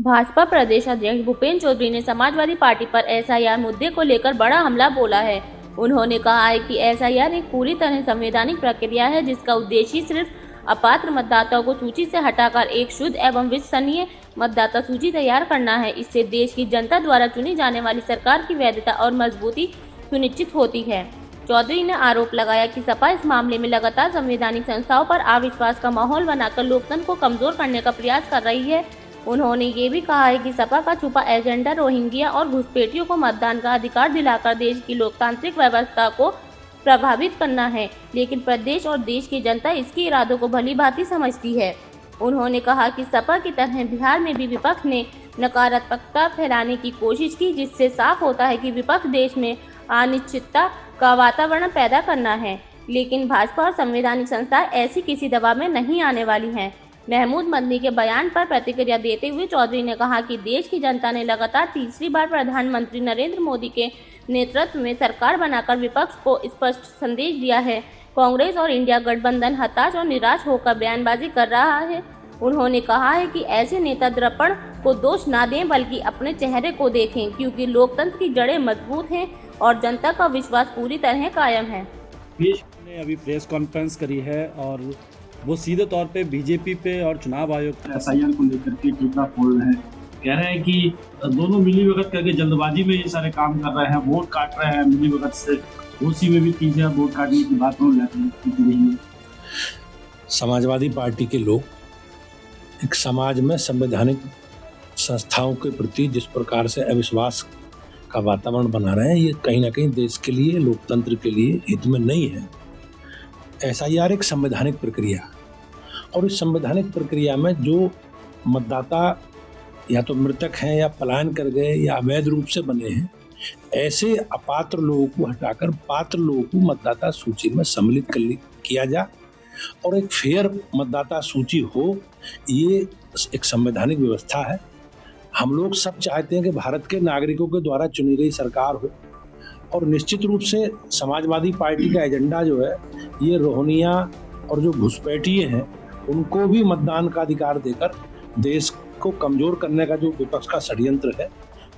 भाजपा प्रदेश अध्यक्ष भूपेंद्र चौधरी ने समाजवादी पार्टी पर एसआईआर मुद्दे को लेकर बड़ा हमला बोला है। उन्होंने कहा है कि एसआईआर एक पूरी तरह संवैधानिक प्रक्रिया है जिसका उद्देश्य सिर्फ अपात्र मतदाताओं को सूची से हटाकर एक शुद्ध एवं विश्वसनीय मतदाता सूची तैयार करना है। इससे देश की जनता द्वारा चुनी जाने वाली सरकार की वैधता और मजबूती सुनिश्चित होती है। चौधरी ने आरोप लगाया कि सपा इस मामले में लगातार संवैधानिक संस्थाओं पर अविश्वास का माहौल बनाकर लोकतंत्र को कमजोर करने का प्रयास कर रही है। उन्होंने ये भी कहा है कि सपा का छुपा एजेंडा रोहिंग्या और घुसपैठियों को मतदान का अधिकार दिलाकर देश की लोकतांत्रिक व्यवस्था को प्रभावित करना है, लेकिन प्रदेश और देश की जनता इसके इरादों को भली भांति समझती है। उन्होंने कहा कि सपा की तरह बिहार में भी विपक्ष ने नकारात्मकता फैलाने की कोशिश की, जिससे साफ होता है कि विपक्ष देश में अनिश्चितता का वातावरण पैदा करना है, लेकिन भाजपा और संवैधानिक संस्थाएं ऐसी किसी दबाव में नहीं आने वाली हैं। महमूद मदनी के बयान पर प्रतिक्रिया देते हुए चौधरी ने कहा कि देश की जनता ने लगातार तीसरी बार प्रधानमंत्री नरेंद्र मोदी के नेतृत्व में सरकार बनाकर विपक्ष को स्पष्ट संदेश दिया है। कांग्रेस और इंडिया गठबंधन हताश और निराश होकर बयानबाजी कर रहा है। उन्होंने कहा है कि ऐसे नेता दर्पण को दोष ना दें बल्कि अपने चेहरे को देखें, क्योंकि लोकतंत्र की जड़ें मजबूत हैं और जनता का विश्वास पूरी तरह कायम है। ने अभी प्रेस कॉन्फ्रेंस करी है और वो सीधे तौर पे बीजेपी पे और चुनाव आयोग एसआईआर को लेकर के टीका फोड़ रहे हैं। कह रहे हैं कि दोनों मिली भगत करके जल्दबाजी में ये सारे काम कर रहे हैं, वोट काट रहे हैं मिली भगत से। उसी में भी 30,000 वोट काटने की बात हो रही है। समाजवादी पार्टी के लोग एक समाज में संवैधानिक संस्थाओं के प्रति जिस प्रकार से अविश्वास का वातावरण बना रहे हैं, ये कहीं ना कहीं देश के लिए, लोकतंत्र के लिए हित में नहीं है। एसआईआर एक संवैधानिक प्रक्रिया और इस संवैधानिक प्रक्रिया में जो मतदाता या तो मृतक हैं या पलायन कर गए या अवैध रूप से बने हैं, ऐसे अपात्र लोगों को हटाकर पात्र लोगों को मतदाता सूची में सम्मिलित किया जा और एक फेयर मतदाता सूची हो, ये एक संवैधानिक व्यवस्था है। हम लोग सब चाहते हैं कि भारत के नागरिकों के द्वारा चुनी गई सरकार हो और निश्चित रूप से समाजवादी पार्टी का एजेंडा जो है ये रोहिंग्या और जो घुसपैठिए हैं उनको भी मतदान का अधिकार देकर देश को कमजोर करने का जो विपक्ष का षड्यंत्र है,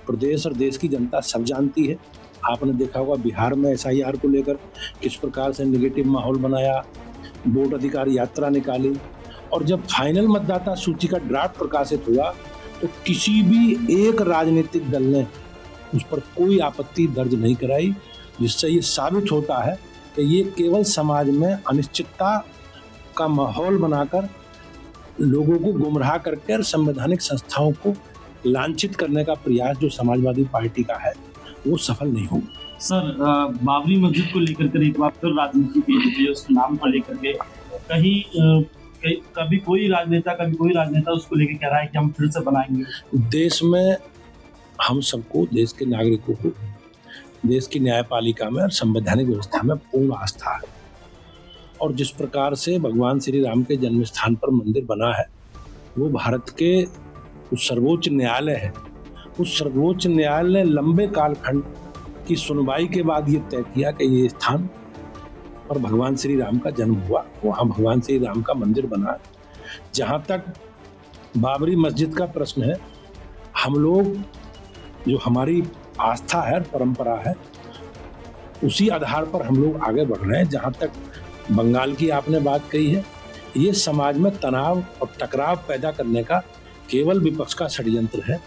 प्रदेश और देश की जनता सब जानती है। आपने देखा होगा बिहार में एसआईआर को लेकर किस प्रकार से नेगेटिव माहौल बनाया, वोट अधिकार यात्रा निकाली और जब फाइनल मतदाता सूची का ड्राफ्ट प्रकाशित हुआ तो किसी भी एक राजनीतिक दल ने उस पर कोई आपत्ति दर्ज नहीं कराई, जिससे ये साबित होता है कि ये केवल समाज में अनिश्चितता का माहौल बनाकर लोगों को गुमराह करके और संवैधानिक संस्थाओं को लांछित करने का प्रयास जो समाजवादी पार्टी का है वो सफल नहीं होगा। सर, बाबरी मस्जिद को लेकर एक बार फिर राजनीति की उसके नाम को लेकर के कभी कोई राजनेता उसको लेकर कह रहा है कि हम फिर से बनाएंगे। देश में हम सबको, देश के नागरिकों को देश की न्यायपालिका में और संवैधानिक व्यवस्था में पूर्ण आस्था है और जिस प्रकार से भगवान श्री राम के जन्म स्थान पर मंदिर बना है वो भारत के सर्वोच्च न्यायालय है। उस सर्वोच्च न्यायालय ने लंबे कालखंड की सुनवाई के बाद ये तय किया कि ये स्थान पर भगवान श्री राम का जन्म हुआ, वहाँ भगवान श्री राम का मंदिर बना है। जहाँ तक बाबरी मस्जिद का प्रश्न है, हम लोग जो हमारी आस्था है, परंपरा है, उसी आधार पर हम लोग आगे बढ़ रहे हैं। जहाँ तक बंगाल की आपने बात कही है, ये समाज में तनाव और टकराव पैदा करने का केवल विपक्ष का षड्यंत्र है।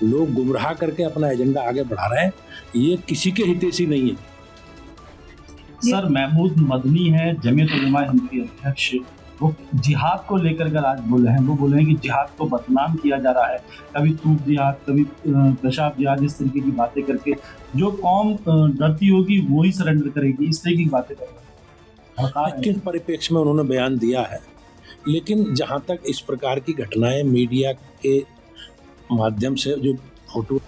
लोग गुमराह करके अपना एजेंडा आगे बढ़ा रहे हैं, ये किसी के हितैषी नहीं है। सर, महमूद मदनी है जमीयत उलमा हिंद के अध्यक्ष, वो जिहाद को लेकर कर आज बोले हैं। वो बोले हैं कि जिहाद को बदनाम किया जा रहा है, कभी थूक जिहाद, कभी पेशाब जिहाद, इस तरीके की बातें करके जो कौम डरती होगी वो ही सरेंडर करेगी, इस तरीके की बातें कर रहे हैं। किस परिप्रेक्ष्य में उन्होंने बयान दिया है, लेकिन जहाँ तक इस प्रकार की घटनाएं मीडिया के माध्यम से जो फोटो,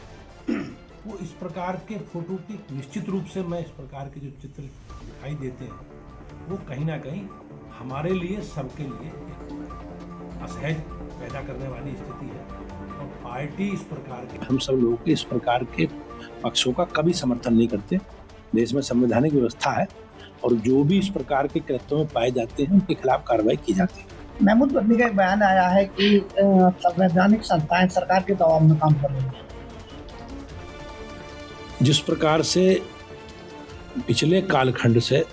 वो इस प्रकार के फोटो की निश्चित रूप से मैं इस प्रकार के जो चित्र दिखाई देते हैं वो कहीं ना कहीं हमारे लिए, सबके लिए असहज पैदा करने वाली स्थिति है और पार्टी इस प्रकार के, हम सब लोगों के इस प्रकार के पक्षों का कभी समर्थन नहीं करते। देश में संवैधानिक व्यवस्था है और जो भी इस प्रकार के कृत्यों में पाए जाते हैं उनके खिलाफ कार्रवाई की जाती है। महमूद मदनी का एक बयान आया है कि संवैधानिक संस्थाएं सरकार के दबाव में काम कर रही हैं। जिस प्रकार से पिछले कालखंड से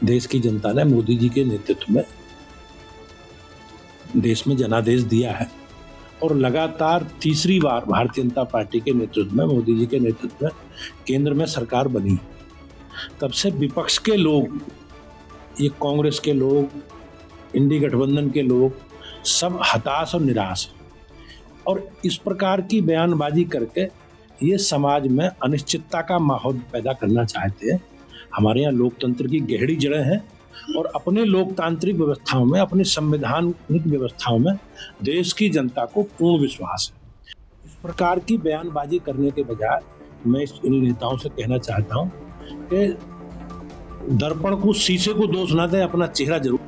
देश की जनता ने मोदी जी के नेतृत्व में देश में जनादेश दिया है और लगातार तीसरी बार भारतीय जनता पार्टी के नेतृत्व में, मोदी जी के नेतृत्व में केंद्र में सरकार बनी, तब से विपक्ष के लोग, ये कांग्रेस के लोग, इंडी गठबंधन के लोग सब हताश और निराश हैं और इस प्रकार की बयानबाजी करके ये समाज में अनिश्चितता का माहौल पैदा करना चाहते हैं। हमारे यहाँ लोकतंत्र की गहरी जड़ें हैं और अपने लोकतांत्रिक व्यवस्थाओं में, अपनी संवैधानिक व्यवस्थाओं में देश की जनता को पूर्ण विश्वास है। इस प्रकार की बयानबाजी करने के बजाय मैं इन नेताओं से कहना चाहता हूँ कि दर्पण को, शीशे को दोष ना दें, अपना चेहरा जरूर